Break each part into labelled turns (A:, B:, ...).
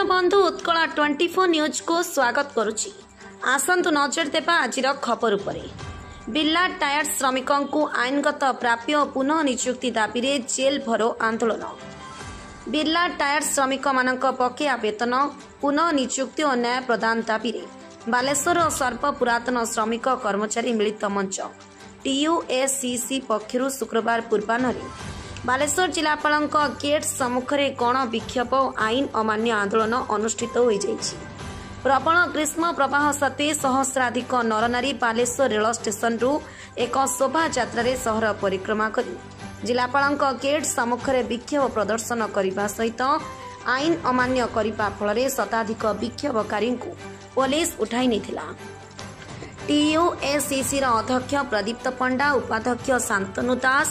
A: बंधु उत्कला 24 न्यूज को स्वागत करुच्ची। आसंतु नजर देवा आज खबर उपरे। बिर्ला टायर श्रमिकों को आईनगत प्राप्य और पुनः नियुक्ति दाबी रे जेल भरो आंदोलन। बिर्ला टायर श्रमिक मानक बकेया वेतन पुनः नियुक्ति और न्याय प्रदान दाबी रे बालेश्वर और सर्व पुरातन श्रमिक कर्मचारी मिलित मंच TUSCC पक्षरु शुक्रवार पूर्वाह्न बालेश्वर जिलापाल गेट सम्मुखें गण विक्षोभ और आईन अमान्य आंदोलन अनुष्ठित हो जाइछि। प्रबल ग्रीष्म प्रवाह सत्वे सहस्राधिक नरनारी बालेश्वर रेल स्टेशन रु एक शोभा यात्रा सहर परिक्रमा कर जिलापाल गेट सम्मुखें विक्षोभ प्रदर्शन करने सहित आईन अमान्य करने फल शताधिक विक्षोभकारी पुलिस उठाई नहीं। TUSCC अध्यक्ष प्रदीप्त पंडा, उपाध्यक्ष शांतनु दास,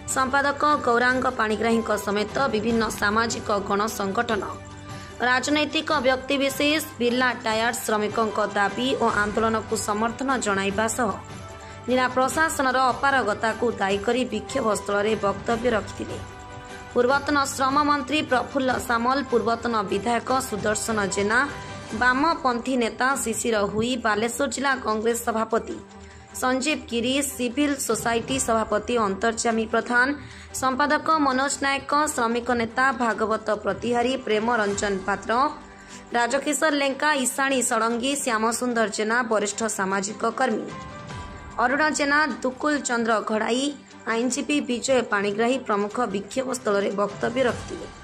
A: संपादक गौरांग पाणिग्राही समेत विभिन्न सामाजिक गण संगठन, राजनैतिक व्यक्तिविशेष बिर्ला टायर श्रमिकों दाबी और आंदोलन को समर्थन जणाइबा सह जिला प्रशासन अपारगता को दायी करी विक्षोभ स्थल में वक्तव्य रखिथिले। पूर्वतन श्रम मंत्री प्रफुल्ल सामल, पूर्वतन विधायक सुदर्शन जेना, वामपंथी नेता शिशिर हुई, बालेश्वर जिला कांग्रेस सभापति संजीव गिरी, सिविल सोसाइटी सभापति अंतर्जामी प्रधान, संपादक मनोज नायक, श्रमिक नेता भागवत प्रतिहारी, प्रेम रंजन पात्र, राजकिशोर लेंका, ईशाणी षडंगी, श्याम सुंदर जेना, वरिष्ठ सामाजिक कर्मी अरुण जेना, दुकुल चंद्र घड़ाई, आईनजीवी विजय पाणिग्राही प्रमुख विक्षोभ स्थल में वक्तव्य रखिथिले।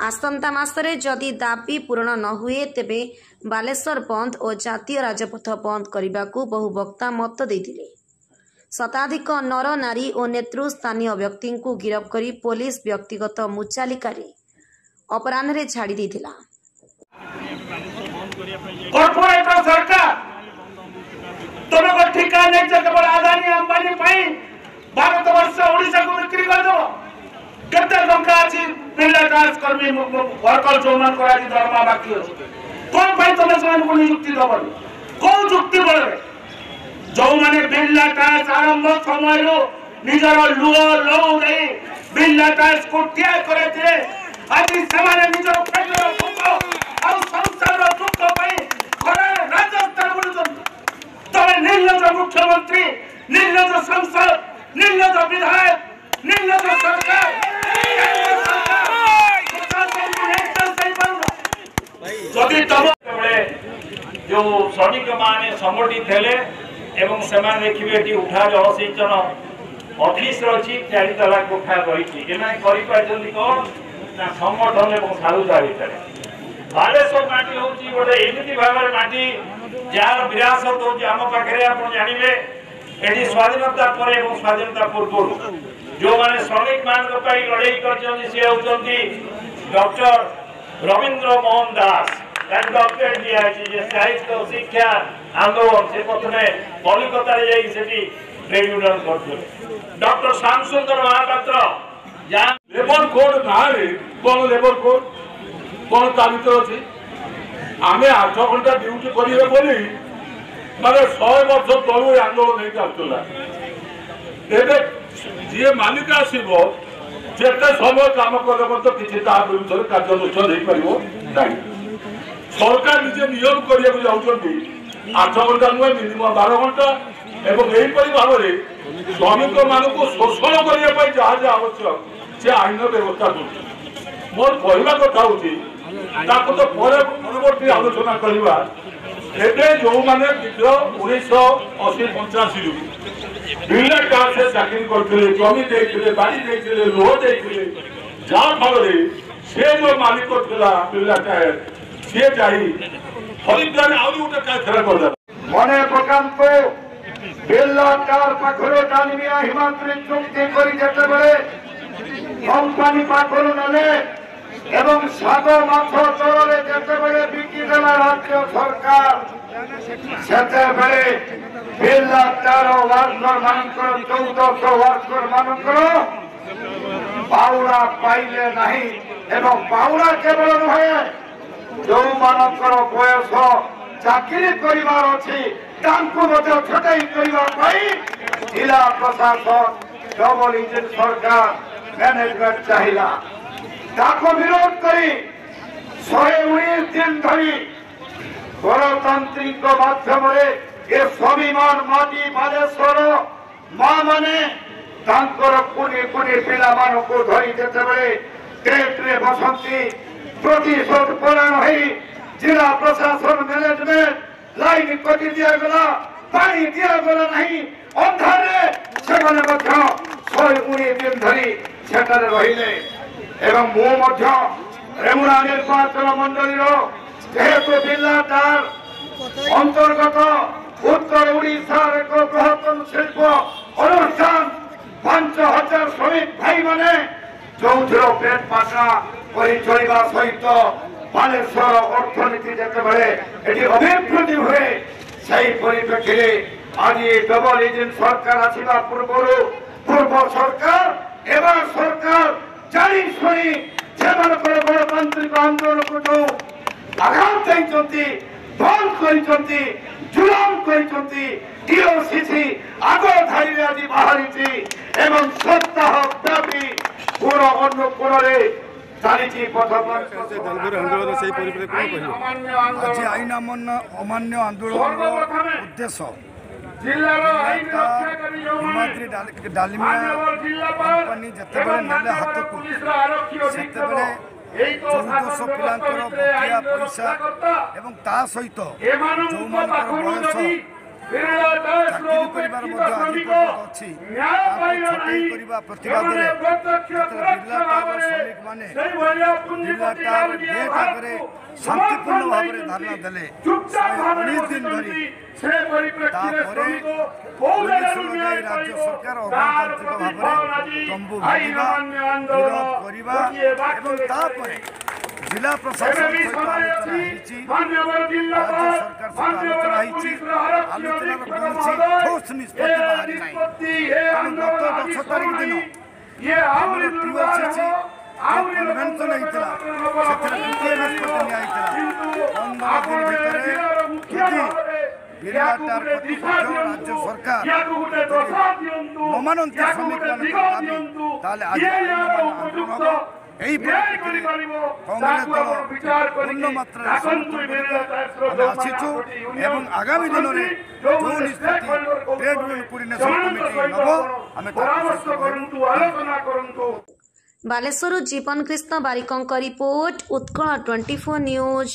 A: आसंता मासरे जदि दाबी पूरण न हुए तेबे बालेश्वर बंद और जातीय राजपथ बंद करने को बहु वक्ता मत देथिले। शताधिक नर नारी और नेतृस्थानीय व्यक्ति को गिरफ्त करी पुलिस व्यक्तिगत मुचालिका अपराह्न छाड़ी देथिला।
B: कॉर्पोरेट सरकार तुमको ठिका नहीं केवल अदानी अंबानी पाई भारत वर्ष ओडिशा को बिक्री कर दो केते टंका अछि बिर्ला टायर कर्मी वर्कर जो मान करा दरमा बाकी अछि कोन भाई तुम समान को नियुक्ति दबनी कोन जुक्ति बळे जो माने बिर्ला टायर आरंभ समय रो निजर लुओ लौ दे बिर्ला टायर को त्याग करे थे आज समान निजर पेटरो दुख और संसार रो दुख पई घरे राजस्थान बुलुछन तमे निर्लज मुख्यमंत्री, निर्लज संसद, निर्लज विधायक, निर्लज सरकार जदि तब जो श्रमिक माने संगठित हेले एवं सेमान देखिबे उठा जलसेचन ऑफिस रही 4 तला कोठा रही करी पार्टी कौन ना संगठन और साधुता भितर बालेश्वर माटी हूँ गोटे एमती भाव में माटी जार विरासत हो आम पाखे आप जानवे ये स्वाधीनता पर स्वाधीनता पूर्व जो मैंने श्रमिक मान लड़े कर डॉक्टर रवींद्र मोहन दास डॉक्टरेट दिखाई साहित्य शिक्षा आंदोलन से प्रथम कलिकता ट्रेड यूनियन करते डॉक्टर श्याम सुंदर महापात्र लेबर कोड ना कौन लेबर कोड कौन ता भर अच्छे आम 8 घंटा ड्यूटी करेंगे बोली माने 100 वर्ष तलु आंदोलन नहीं चलता जी मालिक आसो जिते समय कम कले किसी विरुद्ध कार्यानुष्ठान हो पार सरकार निजे नियम करने जाऊँगी 8 घंटा नुहे मिनिमम 12 घंटा एवं यहीपरी भाव में श्रमिक मान शोषण करने जहाँ जहाँ आवश्यक से आईन व्यवस्था कर मोर कहवा कथा तो परवर्ती आलोचना करवा जो मैंने विग्रह 1980-85 बिर्ला टायर से चाकरी करते जमी देते बाड़ी देते लोह देते जहाँफल से जो मालिक था बिर्ला टायर सी जा हरिद्वार आउ गोटे कारखाना कर मन प्रकांत बिर्ला टायर पाखर डालमिया हिमांतरी चुक्ति करते कंपानी पाखर ना एवं साग माछ चोरे जिते बिकिदेला राज्य सरकार से बिर्ला टायर वर्कर मान 1400 वर्कर मानकर पाउरा पाइले नहीं एवं पाउरा केवल नुहे जो मानकर बयस चाकरी करिवार अछि तांको मते छटाई करिवा पाई जिला प्रशासन डबल इंजिन सरकार मैनेजमेंट चाहिला ताको विरोध करी
C: 119 दिन धरी गणतांत्रिक माध्यम ए स्वाभिमान माटी बालेश्वर माँ माने कुनी कुनी पिला को धरी जिते टेट्रे बसंती प्रतिशोध परायण हो जिला प्रशासन मैनेजमेंट लाइन कटि दिगला पानी दिगला नहीं अंधारे से 119 दिन धरी सेठारे रहिले एवं रेमुना निर्वाचन मंडल जेहेतु जिलाटार अंतर्गत उत्तर ओडिशार एक बृहत्तम शिल्प अनुष्ठान 5000 श्रमिक भाई माने जो पेट पाटना चलवा सहित बालेश्वर अर्थनीति जिते अभिवृद्धि हुए से परिप्रेक्षी आज डबल इंजिन सरकार आसवा पूर्व सरकार एवं सरकार जानी शुणी गणतांत्रिक आंदोलन को जो आघात देते बंद कर जुलम करसी आग धारी आज बाहरी एवं सप्ताह व्यापी पूरा अन्य कोण चली पथ
D: आज आईन अमान्य आंदोलन उद्देश्य हिमाद्री डालमिया कंपनी जितेबाला नेले हाथ को से 1400 पिलांकर बकिया पैसा एवं ता सहित जो बयस चाकरी कर अच्छी प्रतिवाद श्रमिक मैंने जिलाटार गेट आगे शांतिपूर्ण भाव में धारणा देले 19 दिन धरी राज्य सरकार अगणतांत्रिक भाव में तंबू भांगा विरोध करने जिला प्रशासन सहित आलोचना राज्य सरकार सहित आलोचना कौन ठोस निष्पत्ति बाहरी ना गत 10 तारीख दिन टीओसीसी कन्वेंशन होता द्वितीय निष्पत्ति निया जिलाटार राज्य सरकार न मानती श्रमिक आज कांग्रेस दल पूर्ण मात्रा आसीचु एवं आगामी दिन में जो निष्पत्ति ट्रेड यूनियन कोऑर्डिनेशन कमिटी नब आमे
A: बालेश्वर जीवन कृष्ण बारिकों रिपोर्ट उत्कल 24 न्यूज।